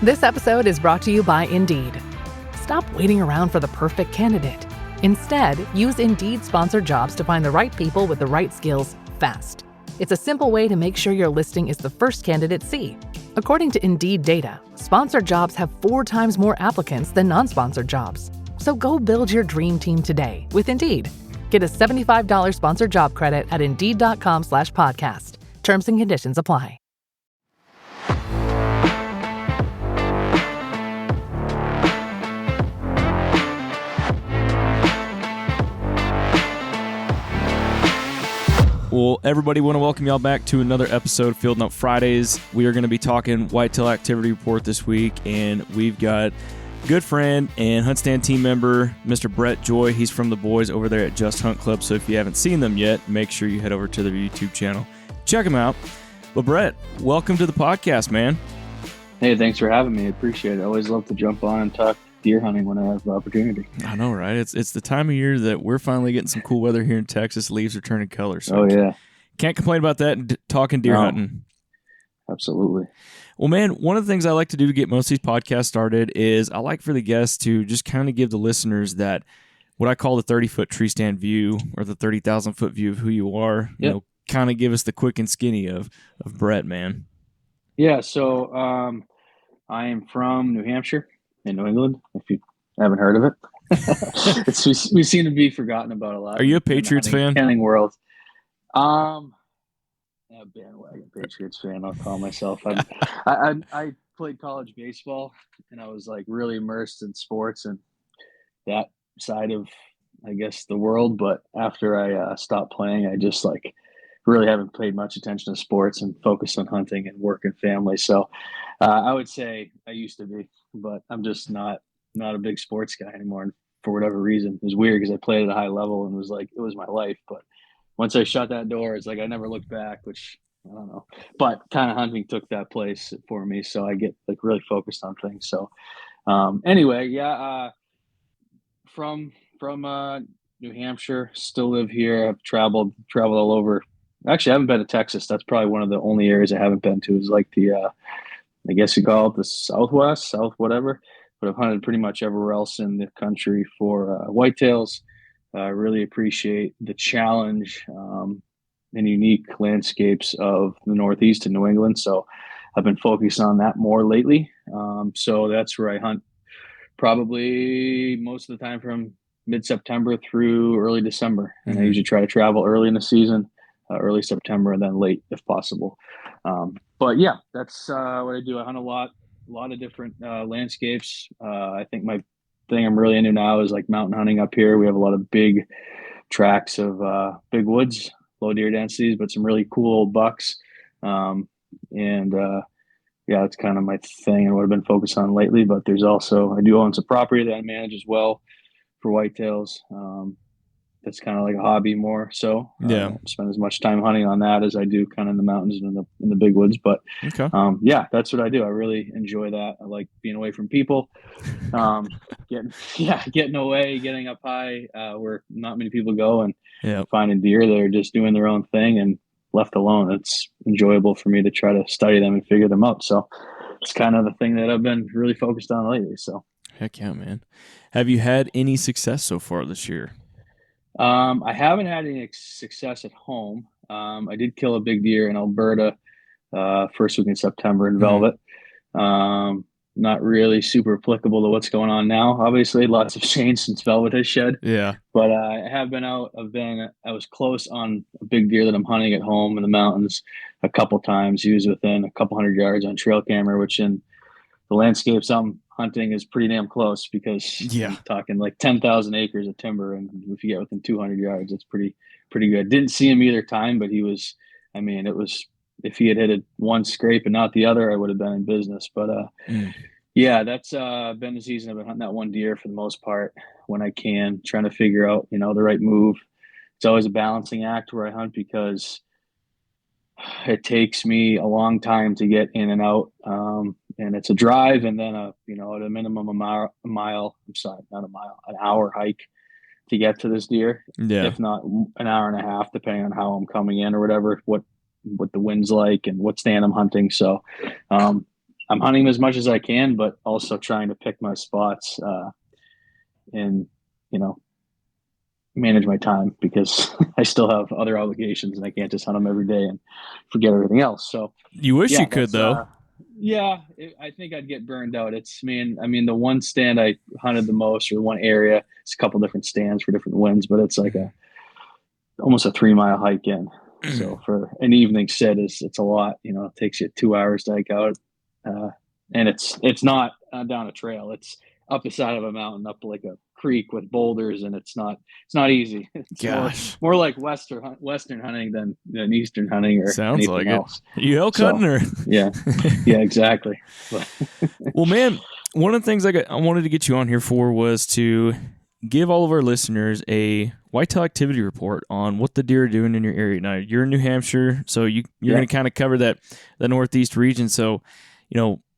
This episode is brought to you by Indeed. Stop waiting around for the perfect candidate. Instead, use Indeed sponsored jobs to find the right people with the right skills fast. It's a simple way to make sure your listing is the first candidates see. According to Indeed data, sponsored jobs have 4 times more applicants than non-sponsored jobs. So go build your dream team today with Indeed. Get a $75 sponsored job credit at Indeed.com/podcast. Terms and conditions apply. Well, everybody, want to welcome y'all back to another episode of Field Note Fridays. We are going to be talking Whitetail Activity Report this week, and we've got good friend and HuntStand team member, Mr. Brett Joy. He's from the boys over there at Just Hunt Club, so if you haven't seen them yet, make sure you head over to their YouTube channel. Check them out. But Brett, welcome to the podcast, man. Hey, thanks for having me. I appreciate it. I always love to jump on and talk deer hunting when I have the opportunity. I know, right? It's the time of year that we're finally getting some cool weather here in Texas. Leaves are turning color. So oh, yeah. Can't complain about that, talking deer hunting. Absolutely. Well, man, one of the things I like to do to get most of these podcasts started is I like for the guests to just kind of give the listeners that what I call the 30-foot tree stand view or the 30,000-foot view of who you are. You know, kind of give us the quick and skinny of Brett, man. Yeah, so I am from New Hampshire in New England, if you haven't heard of it. We seem to be forgotten about a lot. Are you a Patriots fan? Hunting world. Yeah, bandwagon Patriots fan, I'll call myself. I played college baseball, and I was like really immersed in sports and that side of, I guess, the world. But after I stopped playing, I just like really haven't paid much attention to sports and focused on hunting and work and family. So I would say I used to be, but I'm just not a big sports guy anymore. And for whatever reason, it was weird because I played at a high level and was like, it was my life. But once I shut that door, it's like I never looked back, which I don't know. But kind of hunting took that place for me, so I get like really focused on things. So anyway, from New Hampshire, still live here. I've traveled all over. Actually, I haven't been to Texas. That's probably one of the only areas I haven't been to. Is like the I guess you call it the Southwest, South whatever. But I've hunted pretty much everywhere else in the country for whitetails. I really appreciate the challenge and unique landscapes of the Northeast and New England. So I've been focused on that more lately. So that's where I hunt probably most of the time from mid-September through early December. And I usually try to travel early in the season, early September, and then late if possible. But yeah, that's what I do. I hunt a lot of different landscapes. I think my thing I'm really into now is like mountain hunting up here. We have a lot of big tracts of big woods, low deer densities, but some really cool old bucks. Yeah, it's kind of my thing and what I've been focused on lately. But there's also, I do own some property that I manage as well for whitetails. That's kind of like a hobby more. So spend as much time hunting on that as I do kind of in the mountains and in the big woods. But that's what I do. I really enjoy that. I like being away from people, getting away, getting up high where not many people go, and finding deer that are just doing their own thing and left alone. It's enjoyable for me to try to study them and figure them out. So it's kind of the thing that I've been really focused on lately. So heck yeah, man. Have you had any success so far this year? I haven't had any success at home. I did kill a big deer in Alberta first week in September in Velvet. Not really super applicable to what's going on now. Obviously, lots have changed since Velvet has shed. Yeah. But I have been out. I was close on a big deer that I'm hunting at home in the mountains a couple times. He was within a couple hundred yards on trail camera, which in the landscapes I'm hunting is pretty damn close because I'm talking like 10,000 acres of timber. And if you get within 200 yards, it's pretty good. Didn't see him either time, but he was, it was, if he had hit one scrape and not the other, I would have been in business. But that's been the season. I've been hunting that one deer for the most part when I can, trying to figure out, the right move. It's always a balancing act where I hunt because it takes me a long time to get in and out. And it's a drive and then at a minimum an hour hike to get to this deer. Yeah. If not an hour and a half, depending on how I'm coming in or whatever, what the wind's like and what stand I'm hunting. So I'm hunting as much as I can, but also trying to pick my spots and, manage my time because I still have other obligations and I can't just hunt them every day and forget everything else. So you wish you could though. I think I'd get burned out. I mean, the one stand I hunted the most, or one area, it's a couple different stands for different winds, but it's like almost a 3-mile hike in. So for an evening sit it's a lot, it takes you 2 hours to hike out. And it's not down a trail. It's up the side of a mountain, up like a creek with boulders, and it's not easy. It's more like Western hunting than Eastern hunting or sounds anything like else. It. You elk hunting or? Yeah, exactly. Well, man, one of the things I wanted to get you on here for was to give all of our listeners a whitetail activity report on what the deer are doing in your area. Now, you're in New Hampshire, so you're going to kind of cover the Northeast region. So,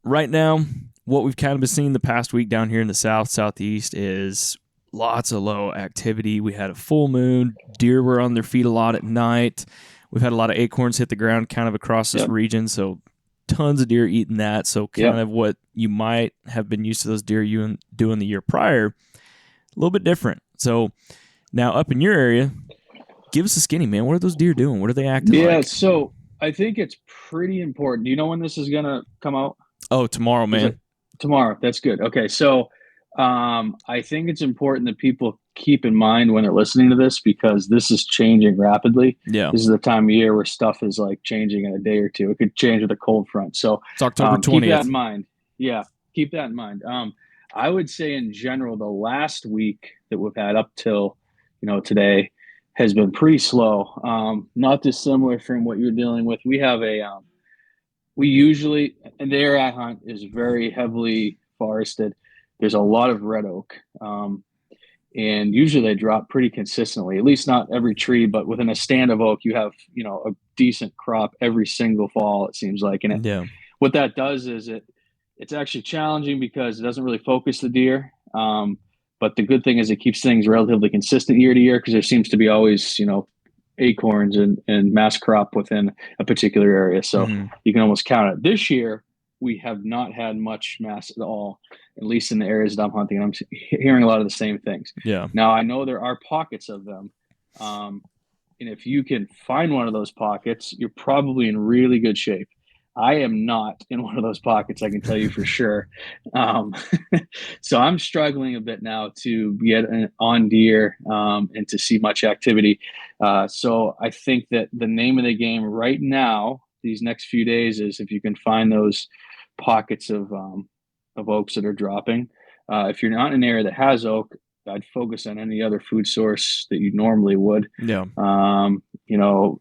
right now, what we've kind of been seeing the past week down here in the Southeast is lots of low activity. We had a full moon. Deer were on their feet a lot at night. We've had a lot of acorns hit the ground kind of across this region, so tons of deer eating that. So kind of what you might have been used to those deer you doing the year prior, a little bit different. So now up in your area, give us a skinny, man. What are those deer doing? What are they acting like? Yeah, so I think it's pretty important. Do you know when this is going to come out? Oh, tomorrow, man. Tomorrow. That's good. Okay. So I think it's important that people keep in mind when they're listening to this, because this is changing rapidly. Yeah. This is the time of year where stuff is like changing in a day or two. It could change with a cold front. So it's October 20th. Keep that in mind. Yeah. Keep that in mind. I would say in general, the last week that we've had up till, today has been pretty slow. Not dissimilar from what you're dealing with. We have we usually, and the area I hunt is very heavily forested. There's a lot of red oak. And usually they drop pretty consistently, at least not every tree, but within a stand of oak, you have, a decent crop every single fall, it seems like. And what that does is it's actually challenging because it doesn't really focus the deer. But the good thing is it keeps things relatively consistent year to year, because there seems to be always, acorns and mass crop within a particular area. So you can almost count it. This year, we have not had much mass at all, at least in the areas that I'm hunting. I'm hearing a lot of the same things. Yeah. Now, I know there are pockets of them. And if you can find one of those pockets, you're probably in really good shape. I am not in one of those pockets, I can tell you for sure. So I'm struggling a bit now to get on deer and to see much activity. So I think that the name of the game right now, these next few days, is if you can find those pockets of oaks that are dropping. If you're not in an area that has oak, I'd focus on any other food source that you normally would. Yeah.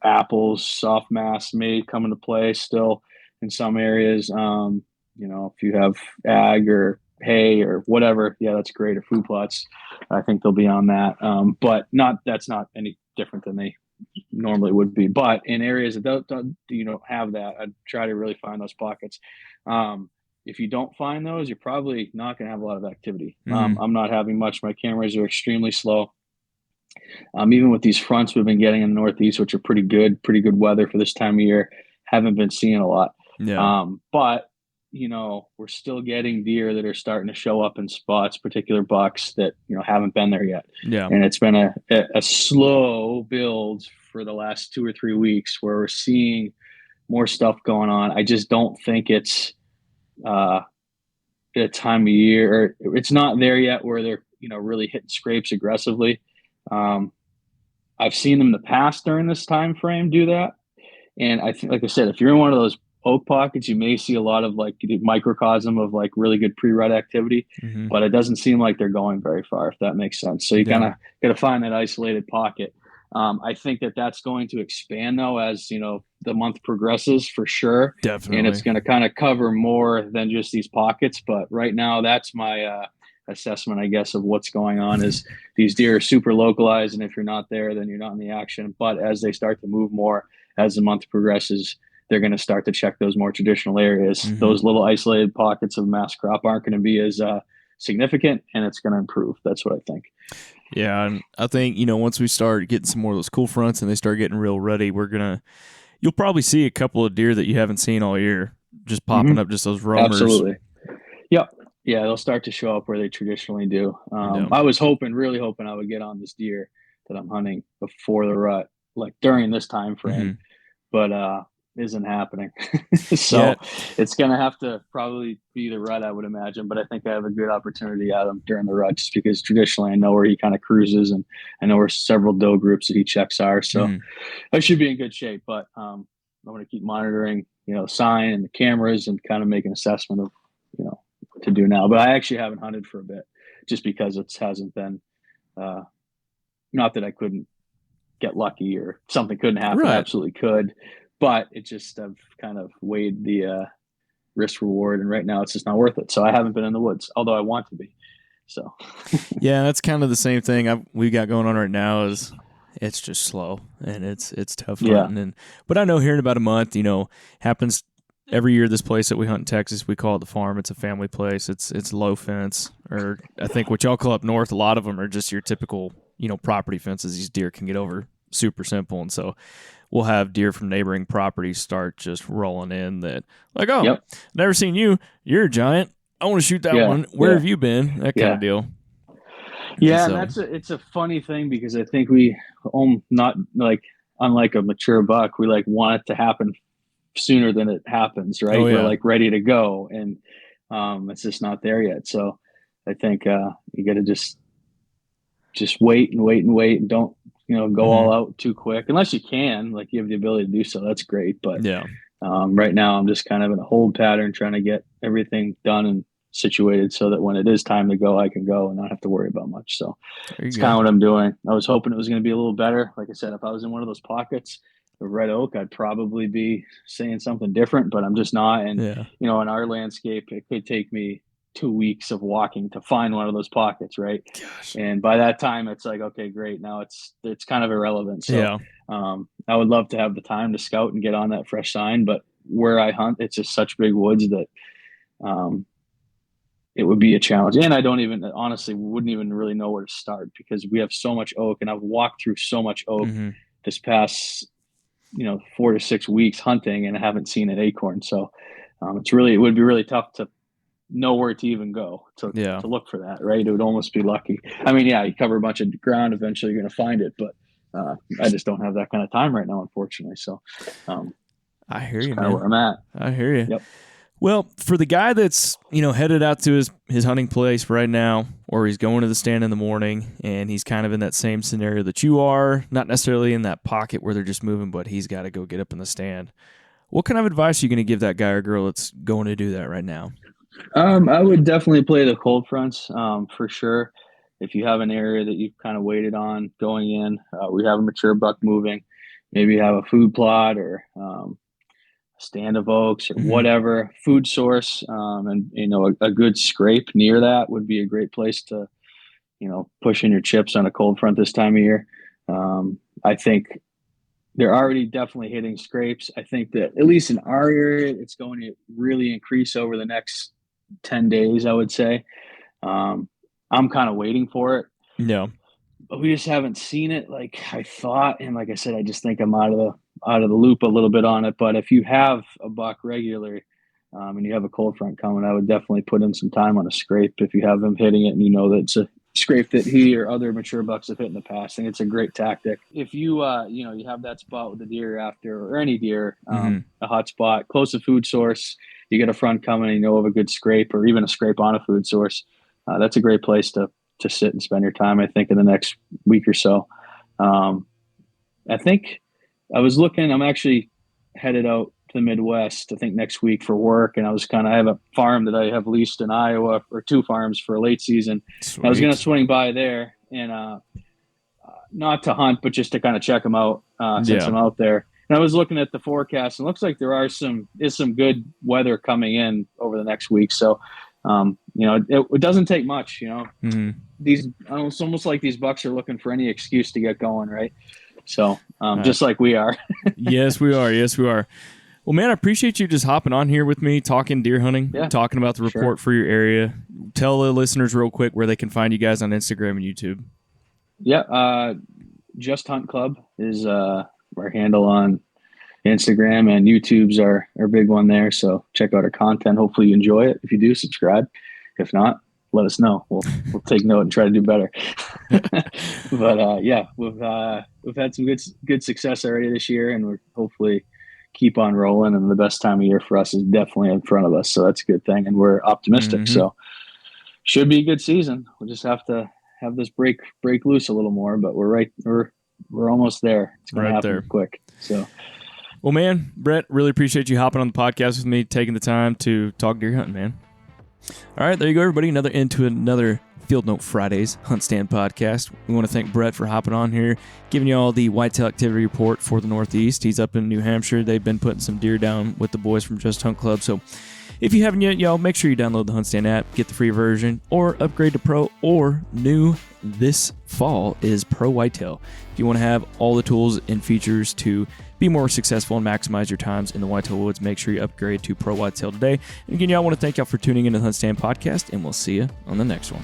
Apples, soft mass may come into play still in some areas. If you have ag or hay or whatever, that's great. Or food plots, I think they'll be on that. But that's not any different than they normally would be. But in areas that don't have that, I'd try to really find those pockets. If you don't find those, you're probably not going to have a lot of activity. I'm not having much. My cameras are extremely slow. Even with these fronts we've been getting in the Northeast, which are pretty good weather for this time of year, haven't been seeing a lot. Yeah. But we're still getting deer that are starting to show up in spots, particular bucks that, haven't been there yet. Yeah. And it's been a slow build for the last 2 or 3 weeks where we're seeing more stuff going on. I just don't think it's a time of year, or it's not there yet where they're, really hitting scrapes aggressively. I've seen them in the past during this time frame do that. And I think, like I said, if you're in one of those oak pockets, you may see a lot of like microcosm of like really good pre-rut activity, but it doesn't seem like they're going very far, if that makes sense. So you kind of got to find that isolated pocket. I think that's going to expand though, as the month progresses, for sure. Definitely. And it's going to kind of cover more than just these pockets. But right now, that's my assessment, I guess, of what's going on. Is these deer are super localized, and if you're not there, then you're not in the action. But as they start to move more as the month progresses, they're going to start to check those more traditional areas. Those little isolated pockets of mass crop aren't going to be as significant, and it's going to improve. That's what I think. Yeah, and I think, once we start getting some more of those cool fronts and they start getting real ruddy, you'll probably see a couple of deer that you haven't seen all year. just popping up, just those roamers. Absolutely. Yep. Yeah, they'll start to show up where they traditionally do. I was really hoping I would get on this deer that I'm hunting before the rut, like during this time frame, but isn't happening. So it's going to have to probably be the rut, I would imagine. But I think I have a good opportunity at him during the rut, just because traditionally I know where he kind of cruises, and I know where several doe groups that he checks are. So I should be in good shape. But I'm going to keep monitoring, sign and the cameras, and kind of make an assessment of, what to do now. But I actually haven't hunted for a bit, just because it hasn't been, not that I couldn't get lucky or something couldn't happen. Right. Absolutely could. But it just, I've kind of weighed the risk reward, and right now it's just not worth it. So I haven't been in the woods, although I want to be. So yeah, that's kind of the same thing we got going on right now. Is it's just slow, and it's tough hunting. But I know here in about a month, happens every year. This place that we hunt in Texas, we call it the farm. It's a family place. It's low fence, or I think what y'all call up north, a lot of them are just your typical property fences. These deer can get over super simple, and so we'll have deer from neighboring properties start just rolling in that, like, never seen you. You're a giant. I want to shoot that one. Where have you been? That kind of deal. Yeah, and it's a funny thing, because I think we not like, unlike a mature buck, we like want it to happen sooner than it happens, right? We're like ready to go, and it's just not there yet. So I think you got to just wait and wait and wait, and don't go all out too quick, unless you can, like, you have the ability to do so. That's great. But right now I'm just kind of in a hold pattern, trying to get everything done and situated so that when it is time to go, I can go and not have to worry about much. So it's kind of what I'm doing. I was hoping it was going to be a little better. Like I said, if I was in one of those pockets of red oak, I'd probably be saying something different, but I'm just not. And in our landscape, it could take me 2 weeks of walking to find one of those pockets, right? Gosh. And by that time, it's like, okay, great, now it's kind of irrelevant. So I would love to have the time to scout and get on that fresh sign, but where I hunt, it's just such big woods that it would be a challenge. And I wouldn't even really know where to start, because we have so much oak, and I've walked through so much oak this past 4 to 6 weeks hunting, and I haven't seen an acorn. So it would be really tough to know where to even go to look for that, right? It would almost be lucky. I mean, you cover a bunch of ground, eventually you're going to find it, but I just don't have that kind of time right now, unfortunately. So I hear you, kind of where I'm at. I hear you. Yep. Well, for the guy that's, headed out to his hunting place right now, or he's going to the stand in the morning, and he's kind of in that same scenario that you are, not necessarily in that pocket where they're just moving, but he's got to go get up in the stand. What kind of advice are you going to give that guy or girl that's going to do that right now? I would definitely play the cold fronts for sure. If you have an area that you've kind of waited on going in, we have a mature buck moving, maybe you have a food plot or stand of oaks or whatever food source, and a good scrape near that would be a great place to push in your chips on a cold front this time of year. I think they're already definitely hitting scrapes. I think that at least in our area, it's going to really increase over the next 10 days, I would say. I'm kind of waiting for it. Yeah. But we just haven't seen it like I thought. And like I said, I just think I'm out of the loop a little bit on it. But if you have a buck regular and you have a cold front coming, I would definitely put in some time on a scrape if you have him hitting it and that it's a scrape that he or other mature bucks have hit in the past. I think it's a great tactic. If you you have that spot with the deer after, or any deer, a hot spot close to food source, you get a front coming and of a good scrape, or even a scrape on a food source, that's a great place to sit and spend your time, I think, in the next week or so. I think I was looking, I'm actually headed out to the Midwest, I think next week for work. And I have a farm that I have leased in Iowa, or 2 farms for late season. I was going to swing by there and not to hunt, but just to kind of check them out since I'm out there. And I was looking at the forecast, and it looks like there is some good weather coming in over the next week. So, it doesn't take much, it's almost like these bucks are looking for any excuse to get going. Right. So, just like we are. Yes, we are. Yes, we are. Well, man, I appreciate you just hopping on here with me, talking deer hunting, talking about the report for your area. Tell the listeners real quick where they can find you guys on Instagram and YouTube. Yeah. Just Hunt Club is our handle on Instagram and YouTube's our big one there. So check out our content. Hopefully you enjoy it. If you do, subscribe. If not, let us know. We'll take note and try to do better. But yeah, we've had some good success already this year, and we're hopefully keep on rolling. And the best time of year for us is definitely in front of us. So that's a good thing, and we're optimistic. So should be a good season. We'll just have to have this break loose a little more. But we're almost there. It's going to happen quick. So. Well, man, Brett, really appreciate you hopping on the podcast with me, taking the time to talk deer hunting, man. All right, there you go, everybody. Another Field Note Fridays HuntStand podcast. We want to thank Brett for hopping on here, giving you all the whitetail activity report for the Northeast. He's up in New Hampshire. They've been putting some deer down with the boys from Just Hunt Club. So if you haven't yet, y'all, make sure you download the HuntStand app, get the free version, or upgrade to Pro, or new this fall is Pro Whitetail. If you want to have all the tools and features to be more successful and maximize your times in the whitetail woods, make sure you upgrade to Pro Whitetail today. And again, y'all, I want to thank y'all for tuning into the HuntStand podcast, and we'll see you on the next one.